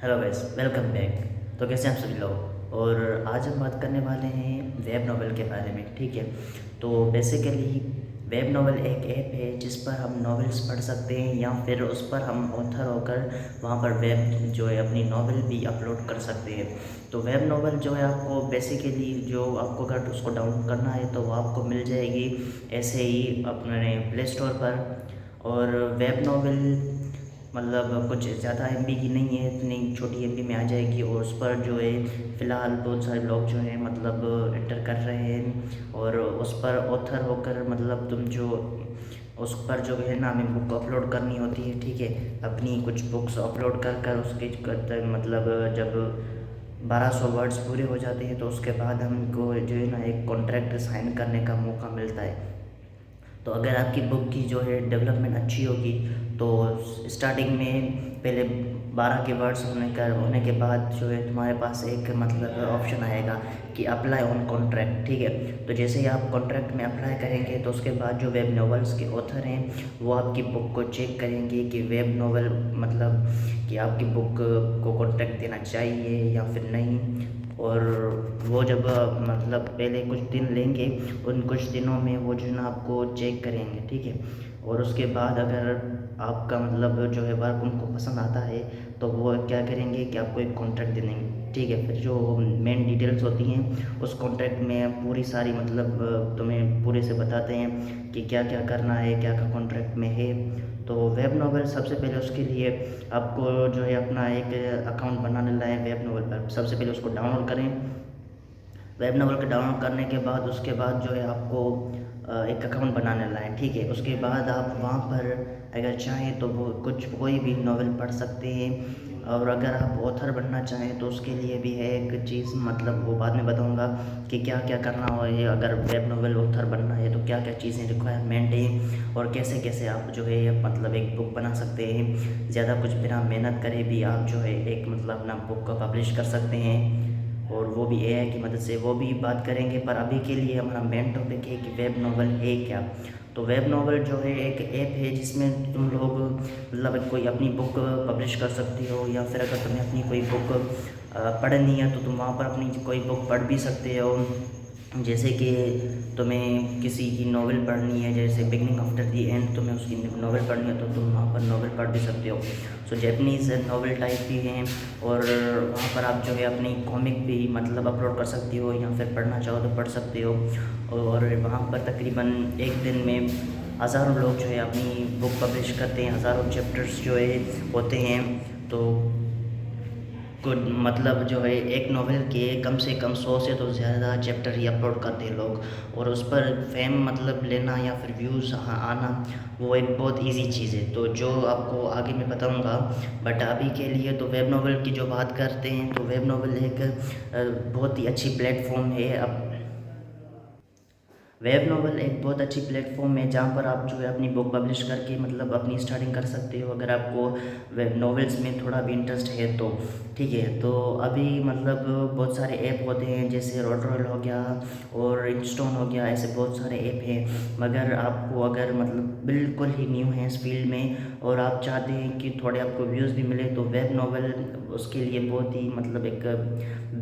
Hello guys, welcome back. तो कैसे हैं आप सभी लोग। और आज हम बात करने वाले हैं वेब नॉवल के बारे में। ठीक है, तो बेसिकली वेब नॉवल एक ऐप है जिस पर हम नॉवेल्स पढ़ सकते हैं या फिर उस पर हम ऑथर होकर वहाँ पर वेब जो है अपनी नॉवल भी अपलोड कर सकते हैं। तो वेब नॉवल जो है आपको बेसिकली जो आपको अगर उसको डाउनलोड करना है तो वो आपको मिल जाएगी ऐसे ही अपने प्ले स्टोर पर। और वेब नॉवल मतलब कुछ ज़्यादा एमबी की नहीं है, इतनी छोटी एमबी में आ जाएगी। और उस पर जो है फ़िलहाल बहुत सारे लोग जो हैं मतलब एंटर कर रहे हैं और उस पर ऑथर होकर मतलब तुम जो उस पर जो है ना हमें बुक अपलोड करनी होती है। ठीक है, अपनी कुछ बुक्स अपलोड कर कर उसके मतलब जब 1200 वर्ड्स पूरे हो जाते हैं तो उसके बाद हमको जो है ना एक कॉन्ट्रैक्ट साइन करने का मौका मिलता है। तो अगर आपकी बुक की जो है डेवलपमेंट अच्छी होगी तो स्टार्टिंग में पहले 12 के वर्ड्स होने के बाद जो है तुम्हारे पास एक मतलब ऑप्शन आएगा कि अप्लाई ऑन कॉन्ट्रैक्ट। ठीक है, तो जैसे ही आप कॉन्ट्रैक्ट में अप्लाई करेंगे तो उसके बाद जो वेब नॉवेल्स के ऑथर हैं वो आपकी बुक को चेक करेंगे कि वेब नॉवेल मतलब कि आपकी बुक को कॉन्ट्रैक्ट देना चाहिए या फिर नहीं। और वो जब मतलब पहले कुछ दिन लेंगे, उन कुछ दिनों में वो जो है ना आपको चेक करेंगे। ठीक है, और उसके बाद अगर आपका मतलब जो है वर्क उनको पसंद आता है तो वो क्या करेंगे कि आपको एक कॉन्ट्रैक्ट दे देंगे। ठीक है, फिर जो मेन डिटेल्स होती हैं उस कॉन्ट्रैक्ट में पूरी सारी मतलब तुम्हें पूरे से बताते हैं कि क्या क्या करना है, क्या क्या कॉन्ट्रैक्ट में है। तो वेब नॉवल सबसे पहले उसके लिए आपको जो है अपना एक अकाउंट बना लेना है वेब नॉवल पर। सबसे पहले उसको डाउनलोड करें। वेब नॉवल के डाउनलोड करने के बाद उसके बाद जो है आपको एक अकाउंट बनाने लाएँ। ठीक है, उसके बाद आप वहाँ पर अगर चाहें तो वो कुछ कोई भी नॉवेल पढ़ सकते हैं। और अगर आप ऑथर बनना चाहें तो उसके लिए भी है एक चीज़, मतलब वो बाद में बताऊँगा कि क्या क्या करना हो ये अगर वेब नॉवेल ऑथर बनना है तो क्या क्या चीज़ें रिक्वायरमेंट है और कैसे कैसे आप जो है मतलब एक बुक बना सकते हैं। ज़्यादा कुछ बिना मेहनत करे भी आप जो है एक मतलब अपना बुक को पब्लिश कर सकते हैं। और वो भी एआई की मदद से, वो भी बात करेंगे। पर अभी के लिए हमारा मेन टॉपिक है कि वेब नॉवल है क्या। तो वेब नॉवल जो है एक ऐप है जिसमें तुम लोग मतलब कोई अपनी बुक पब्लिश कर सकते हो या फिर अगर तुम्हें अपनी कोई बुक पढ़नी है तो तुम वहाँ पर अपनी कोई बुक पढ़ भी सकते हो। जैसे कि तुम्हें किसी की नॉवेल पढ़नी है, जैसे बिगनिंग आफ्टर द एंड, तुम्हें उसकी नॉवेल पढ़नी है तो तुम वहाँ पर नॉवेल पढ़ भी सकते हो। सो जैपनीज़ नॉवेल टाइप भी हैं। और वहाँ पर आप जो है अपनी कॉमिक भी मतलब अपलोड कर सकती हो या फिर पढ़ना चाहो तो पढ़ सकते हो। और वहाँ पर तकरीबन एक दिन में हज़ारों लोग जो है अपनी बुक पब्लिश करते हैं, हज़ारों चैप्टर्स जो है होते हैं। तो कुछ मतलब जो है एक नॉवेल के कम से कम 100 से तो ज़्यादा चैप्टर ही अपलोड करते हैं लोग। और उस पर फेम मतलब लेना या फिर व्यूज़ आना वो एक बहुत इजी चीज़ है, तो जो आपको आगे मैं बताऊंगा। बट अभी के लिए तो वेब नॉवेल की जो बात करते हैं तो वेब नॉवेल एक बहुत ही अच्छी प्लेटफॉर्म है। अब वेब नॉवल एक बहुत अच्छी प्लेटफॉर्म है जहाँ पर आप जो है अपनी बुक पब्लिश करके मतलब अपनी स्टार्टिंग कर सकते हो अगर आपको वेब नॉवेल्स में थोड़ा भी इंटरेस्ट है तो। ठीक है, तो अभी मतलब बहुत सारे ऐप होते हैं जैसे रोटरल हो गया और इंस्टोन हो गया, ऐसे बहुत सारे ऐप हैं। मगर आपको अगर मतलब बिल्कुल ही न्यू है इस फील्ड में और आप चाहते हैं कि थोड़े आपको व्यूज़ भी मिले तो वेब नॉवल उसके लिए बहुत ही मतलब एक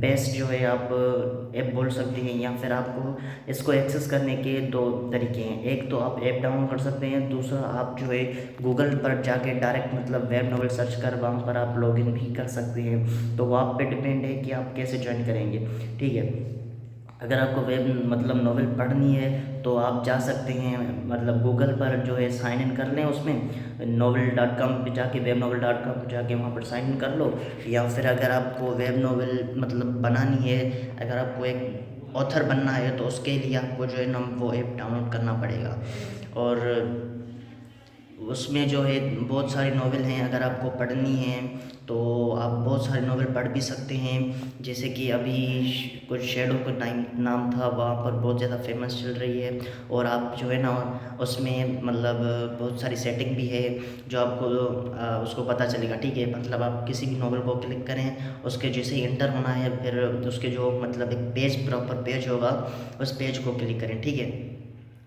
बेस्ट जो है आप ऐप बोल सकते हैं। या फिर आपको इसको एक्सेस करने के दो तरीके हैं, एक तो आप ऐप डाउनलोड कर सकते हैं, दूसरा आप जो है गूगल पर जाके डायरेक्ट मतलब वेब नॉवल सर्च कर वहाँ पर आप लॉगिन भी कर सकते हैं। तो वो आप पे डिपेंड है कि आप कैसे ज्वाइन करेंगे। ठीक है, अगर आपको वेब मतलब नॉवल पढ़नी है तो आप जा सकते हैं मतलब गूगल पर जो है साइन इन कर लें, उसमें novel.com पे जाके webnovel.com पे जाके वहाँ पर साइन इन कर लो। या फिर अगर आपको वेब नॉवल मतलब बनानी है, अगर आपको एक ऑथर बनना है तो उसके लिए आपको जो है ना वो ऐप डाउनलोड करना पड़ेगा। और उसमें जो है बहुत सारी नॉवेल हैं, अगर आपको पढ़नी है तो आप बहुत सारे नॉवेल पढ़ भी सकते हैं। जैसे कि अभी कुछ शेडो का टाइम नाम था, वहाँ पर बहुत ज़्यादा फेमस चल रही है। और आप जो है ना उसमें मतलब बहुत सारी सेटिंग भी है जो आपको उसको पता चलेगा। ठीक है, मतलब आप किसी भी नॉवेल को क्लिक करें, उसके जैसे ही इंटर होना है फिर उसके जो मतलब एक पेज प्रॉपर पेज होगा उस पेज को क्लिक करें। ठीक है,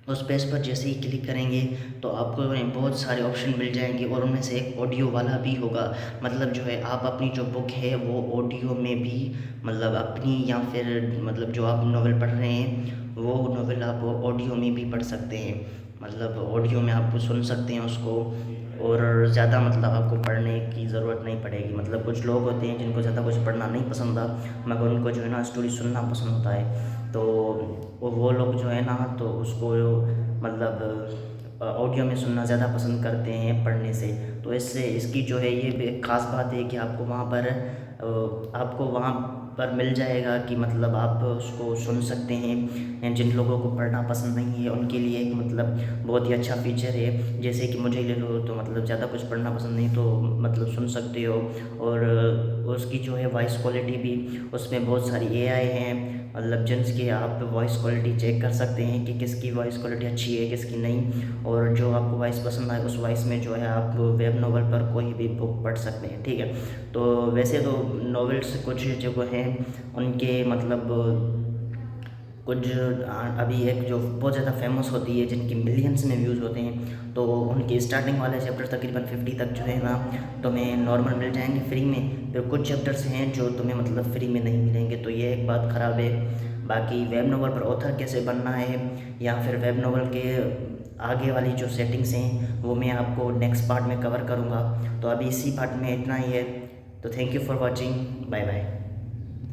उस पेज पर जैसे ही क्लिक करेंगे तो आपको बहुत सारे ऑप्शन मिल जाएंगे और उनमें से एक ऑडियो वाला भी होगा। मतलब जो है आप अपनी जो बुक है वो ऑडियो में भी मतलब अपनी या फिर मतलब जो आप नॉवेल पढ़ रहे हैं वो नॉवेल आप ऑडियो में भी पढ़ सकते हैं। मतलब ऑडियो में आप सुन सकते हैं उसको और ज़्यादा मतलब आपको पढ़ने की ज़रूरत नहीं पड़ेगी। मतलब कुछ लोग होते हैं जिनको ज़्यादा कुछ पढ़ना नहीं पसंद आता मगर उनको जो है ना स्टोरी सुनना पसंद होता है। तो वो लोग जो है ना तो उसको मतलब ऑडियो में सुनना ज़्यादा पसंद करते हैं पढ़ने से। तो इससे इसकी जो है ये भी एक ख़ास बात है कि आपको वहाँ पर मिल जाएगा कि मतलब आप उसको सुन सकते हैं। जिन लोगों को पढ़ना पसंद नहीं है उनके लिए एक मतलब बहुत ही अच्छा फीचर है। जैसे कि मुझे ले लो तो मतलब ज़्यादा कुछ पढ़ना पसंद नहीं तो मतलब सुन सकते हो। और उसकी जो है वॉइस क्वालिटी भी उसमें बहुत सारी एआई हैं मतलब जिनस की आप वॉइस क्वालिटी चेक कर सकते हैं कि किसकी वॉइस क्वालिटी अच्छी है किसकी नहीं। और जो आपको वॉइस पसंद आए उस वॉइस में जो है आप वेब नॉवल पर कोई भी बुक पढ़ सकते हैं, ठीक है। तो वैसे तो नॉवेल्स कुछ जो हैं उनके मतलब कुछ अभी एक जो बहुत ज़्यादा फेमस होती है जिनकी मिलियंस में व्यूज़ होते हैं तो उनके स्टार्टिंग वाले चैप्टर तकरीबन 50 तक जो है ना तुम्हें नॉर्मल मिल जाएंगे फ्री में। फिर कुछ चैप्टर्स हैं जो तुम्हें मतलब फ्री में नहीं मिलेंगे तो ये एक बात ख़राब है। बाकी वेब नॉवल पर ऑथर कैसे बनना है या फिर वेब नॉवल के आगे वाली जो सेटिंग्स हैं वो मैं आपको नेक्स्ट पार्ट में कवर करूँगा। तो अभी इसी पार्ट में इतना ही है। तो thank you for watching, bye bye.